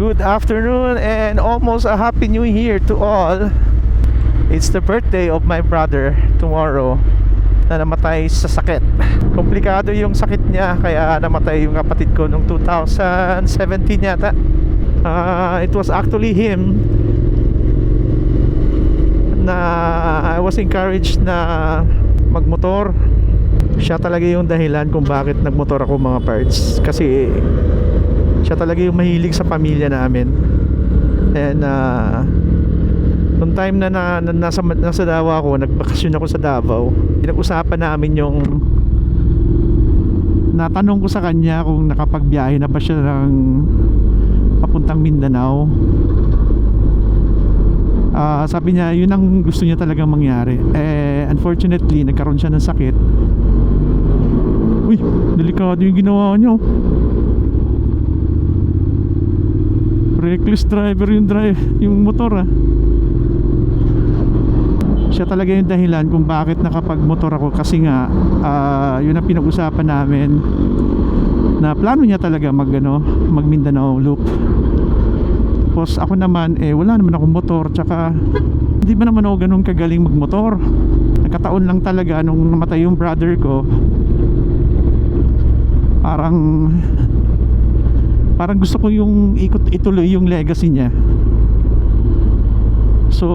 Good afternoon and almost a happy new year to all. It's the birthday of my brother tomorrow na namatay sa sakit. Komplikado yung sakit niya kaya namatay yung kapatid ko noong 2017 yata. It was actually him na I was encouraged na magmotor. Siya talaga yung dahilan kung bakit nagmotor ako, mga parts, kasi siya talaga yung mahilig sa pamilya namin. And noong time na nasa Davao ako, nagbakasyon ako sa Davao, pinag-usapan namin yung natanong ko sa kanya kung nakapagbiyahe na ba siya ng papuntang Mindanao. Sabi niya yun ang gusto niya talagang mangyari. Unfortunately nagkaroon siya ng sakit. Uy, delikado yung ginawa niyo. Reckless driver yung motor. Siya talaga yung dahilan kung bakit nakapagmotor ako, kasi nga yun ang pinag-usapan namin, na plano niya talaga mag Mindanao loop. Tapos ako naman wala naman akong motor, tsaka hindi ba naman ako ganun kagaling magmotor. Nagkataon lang talaga nung namatay yung brother ko, parang gusto ko yung ituloy yung legacy niya. So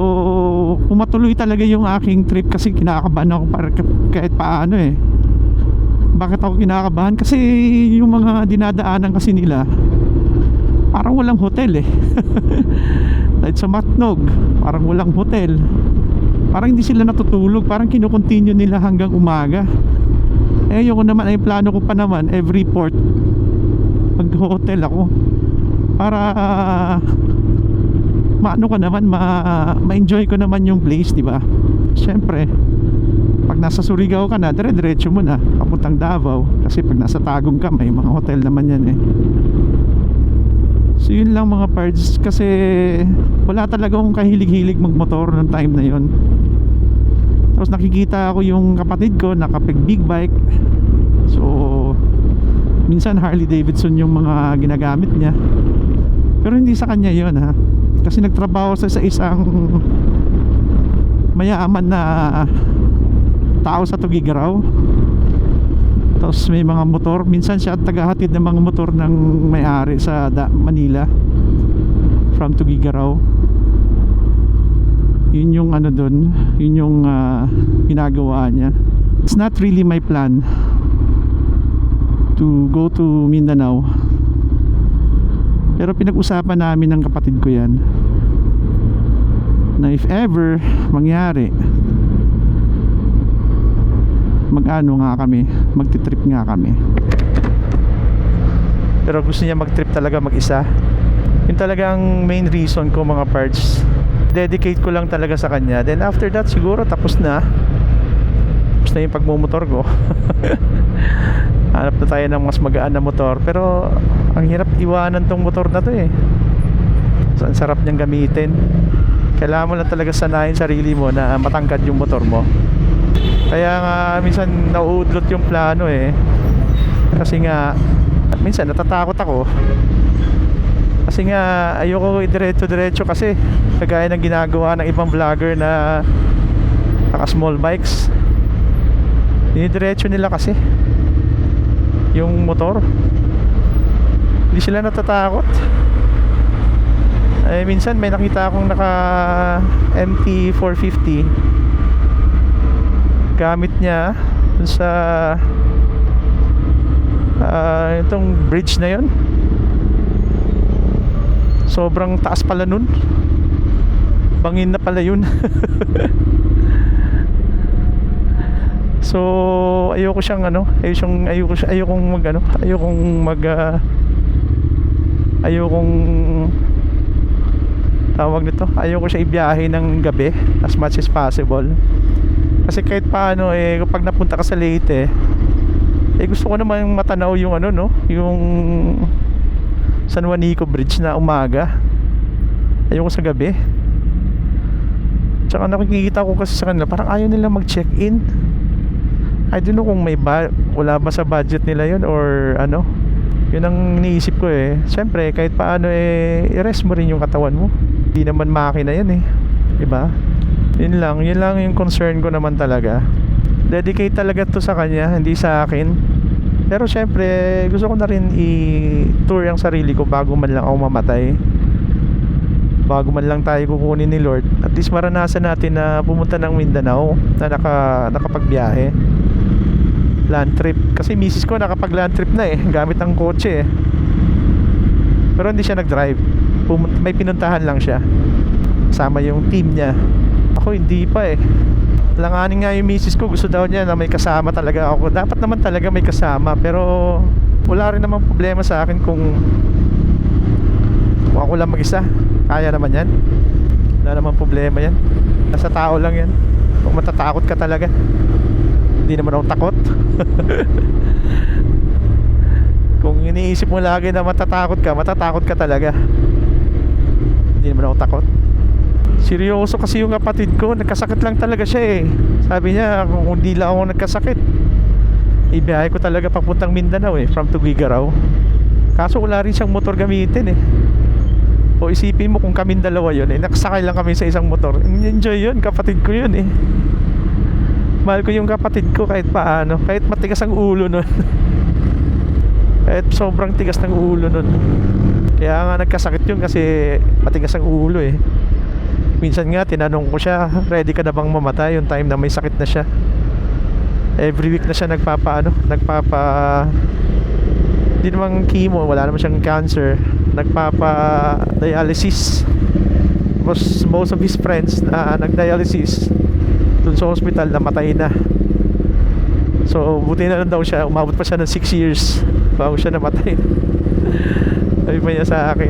pumatuloy talaga yung aking trip, kasi kinakabahan ako kahit paano Bakit ako kinakabahan? Kasi yung mga dinadaanan kasi nila parang walang hotel Like sa Matnog, parang walang hotel. Parang hindi sila natutulog, parang kinukontinue nila hanggang umaga. Ayoko naman, plano ko pa naman every port mag-hotel ako para maano ko naman, ma-enjoy ko naman yung place, di ba? Siyempre, pag nasa Surigao ka na, dire-diretso mo na papuntang Davao, kasi pag nasa Tagum ka, may mga hotel naman yan So yun lang, mga parts, kasi wala talaga akong kahilig-hilig magmotor ng time na yun. Tapos nakikita ako yung kapatid ko nakapag big bike, so minsan Harley Davidson yung mga ginagamit niya, pero hindi sa kanya yun kasi nagtrabaho sa isang mayaman na tao sa Tugigaraw. Tapos may mga motor, minsan siya tagahatid ng mga motor ng may-ari sa Manila from Tugigaraw. Yun yung dun, yun yung ginagawa niya. It's not really my plan to go to Mindanao, pero pinag-usapan namin ng kapatid ko yan, na if ever mangyari, magti-trip nga kami. Pero gusto niya mag-trip talaga mag-isa. Yun talagang main reason ko, mga parts. Dedicate ko lang talaga sa kanya. Then after that siguro tapos na yung pagmumotor ko. Hanap na tayo ng mas magaan na motor. Pero ang hirap iwanan tong motor na to So, ang sarap niyang gamitin. Kailangan mo lang talaga sanayin sarili mo na matangkad yung motor mo. Kaya nga minsan nauudlot yung plano kasi nga minsan natatakot ako, kasi nga ayoko diretso kasi kagaya ng ginagawa ng ibang vlogger na naka small bikes. Dinidiretso nila kasi yung motor, hindi sila natatakot. Minsan may nakita akong naka MT 450, gamit niya sa itong bridge na yon. Sobrang taas pala nun, bangin na pala yun. So ayoko siyang ayoko siya ibiyahe ng gabi as much as possible. Kasi kahit paano kapag napunta ka sa Leyte, gusto ko naman matanaw yung yung San Juanico Bridge na umaga. Ayoko sa gabi. Tsaka nakikita ko kasi sa kanila, parang ayaw nila mag-check-in. I don't know kung wala ba sa budget nila yun or Yun ang iniisip ko eh. Siyempre kahit paano eh, i-rest mo rin yung katawan mo. Hindi naman makina yan eh, diba? Yun lang yung concern ko naman talaga. Dedicate talaga to sa kanya, hindi sa akin. Pero syempre gusto ko na rin i-tour ang sarili ko bago man lang ako mamatay. Bago man lang tayo kukunin ni Lord, at least maranasan natin na pumunta ng Mindanao na nakapagbiyahe, land trip. Kasi misis ko nakapag land trip na eh, gamit ang kotse eh. Pero hindi siya nag-drive, may pinuntahan lang siya, kasama yung team niya. Ako hindi pa eh. Langanin nga yung misis ko, gusto daw niya na may kasama talaga ako. Dapat naman talaga may kasama, pero wala rin namang problema sa akin kung ako lang mag-isa. Kaya naman yan, wala namang problema yan. Nasa tao lang yan. Kung matatakot ka talaga, hindi naman ako takot. Kung iniisip mo lagi na matatakot ka talaga. Hindi naman ako takot. Seryoso kasi yung kapatid ko, nagkasakit lang talaga siya eh. Sabi niya kung hindi lang ako nagkasakit, ibiyahe ko talaga papuntang Mindanao eh, from Tuguegarao. Kaso wala rin siyang motor gamitin eh. O isipin mo kung kaming dalawa yun eh, nakasakay lang kami sa isang motor. Enjoy yun, kapatid ko yun eh. Mahal ko yung kapatid ko kahit paano, kahit matigas ang ulo nun. Kahit sobrang tigas ng ulo nun. Kaya nga nagkasakit yun kasi matigas ang ulo eh. Minsan nga tinanong ko siya, ready ka na bang mamatay, yung time na may sakit na siya. Every week na siya nagpapa hindi namang chemo, wala naman siyang cancer, nagpapa dialysis. Most of his friends na nag-dialysis dun sa hospital namatay na. So buti na lang daw siya, umabot pa siya ng 6 years bago siya namatay. Sabi pa niya sa akin,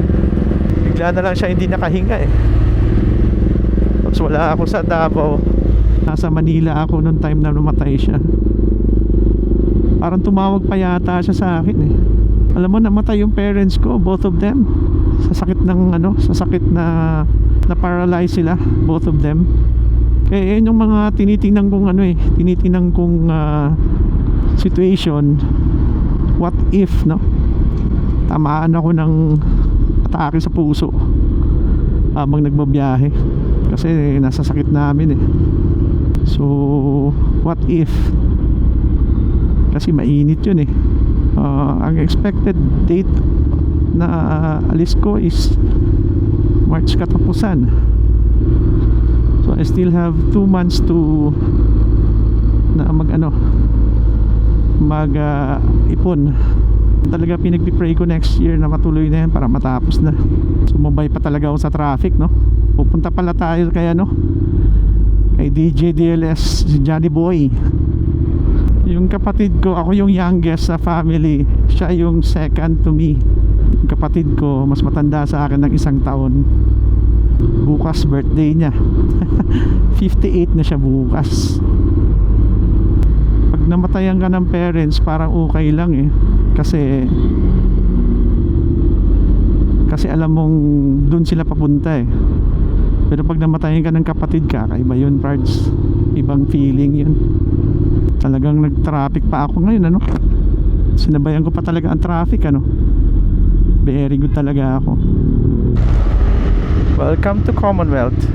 bigla na lang siya hindi nakahinga eh. Tapos wala ako sa Davao, nasa Manila ako nung time na namatay siya. Parang tumawag pa yata siya sa akin eh. Alam mo, namatay yung parents ko, both of them, sa sakit ng sa sakit na paralyze sila, both of them. Kaya yun yung mga tinitingnan kong tinitingnan kong situation. What if tamaan ako ng atake sa puso habang nagbabiyahe, kasi nasa sakit namin eh. So what if, kasi mainit yun eh. Ang expected date na alis ko is March katapusan. So I still have 2 months to ipon. Talaga pinagpipray ko next year na matuloy na yan para matapos na. Sumabay pa talaga ako sa traffic Pupunta pala tayo kay kay DJ DLS, si Johnny Boy. Yung kapatid ko, ako yung youngest sa family, siya yung second to me. Yung kapatid ko mas matanda sa akin ng 1 taon. Bukas birthday niya. 58 na siya bukas. Pag namatayan ka ng parents, parang okay lang eh. Kasi alam mong dun sila papunta eh. Pero pag namatayan ka ng kapatid ka, kakaiba yun, parts. Ibang feeling yun. Talagang nag-traffic pa ako ngayon sinabayan ko pa talaga ang traffic very good talaga ako. Welcome to Commonwealth.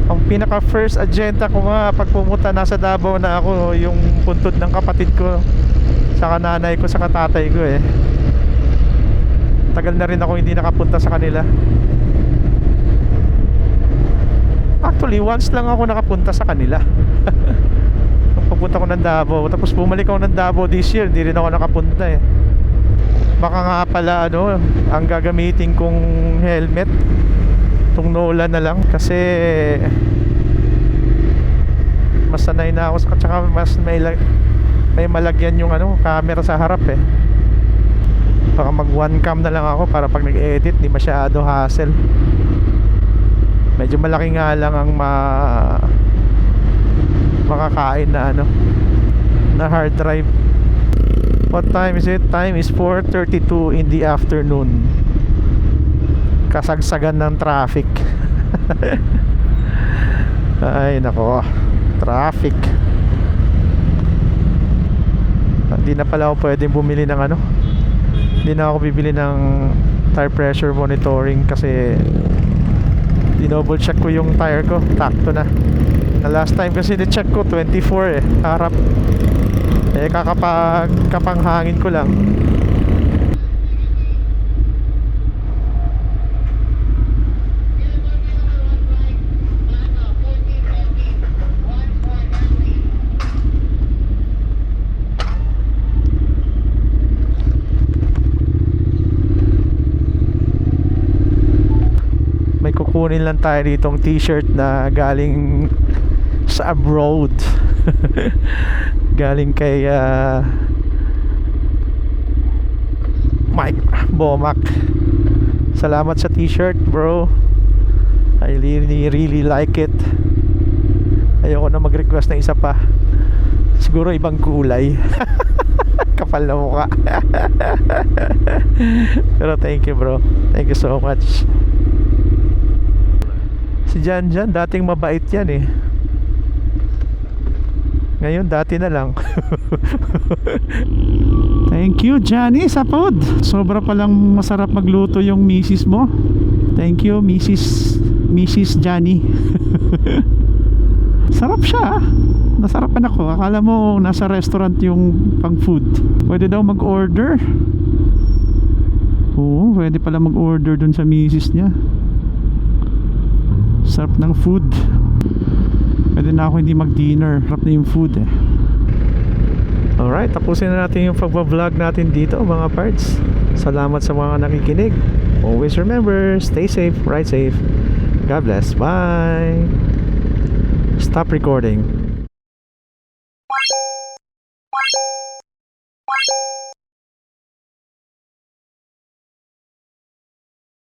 Ang pinaka first agenda ko nga pag pumunta nasa Davao na ako, yung puntod ng kapatid ko, saka nanay ko, saka tatay ko eh. Tagal na rin ako hindi nakapunta sa kanila. Actually, once lang ako nakapunta sa kanila. Nung pupunta ko ng Davao, tapos bumalik ako ng Davao this year, hindi rin ako nakapunta eh. Baka nga pala ang gagamitin kong helmet, itong Nola na lang, kasi mas sanay na ako, tsaka mas may malagyan yung camera sa harap eh. Baka mag one cam na lang ako para pag nag-edit di masyado hassle. Medyo malaki nga lang ang makakain na na hard drive. What time is it? Time is 4:32 in the afternoon. Kasagsagan ng traffic. Ay nako, traffic. Hindi na pala ako pwedeng bumili ng ano. Hindi na ako bibili ng tire pressure monitoring kasi dinouble check ko yung tire ko, takto na. Na last time kasi ni-check ko 24 harap. Kapanghangin ko lang. May kukunin lang tayo ditong t-shirt na galing sa abroad. Galing kay Mike Bomac. Salamat sa t-shirt, bro. I really like it. Ayoko na mag-request ng isa pa. Siguro ibang kulay. Kapal na mukha. Pero thank you, bro. Thank you so much. Si Jan dating mabait yan eh. Ngayon dati na lang. Thank you, Johnny, sa food. Sobra palang masarap magluto yung misis mo. Thank you, Mrs. Johnny. Sarap siya. Nasarapan ako. Akala mo nasa restaurant yung pang food. Pwede daw mag-order. Oo, pwede pala mag-order dun sa misis niya. Sarap ng food. Pwede na ako hindi mag-dinner. Sarap na yung food eh. Alright, tapusin na natin yung pag-vlog natin dito mga parts. Salamat sa mga nakikinig. Always remember, stay safe, ride safe. God bless. Bye. Stop recording.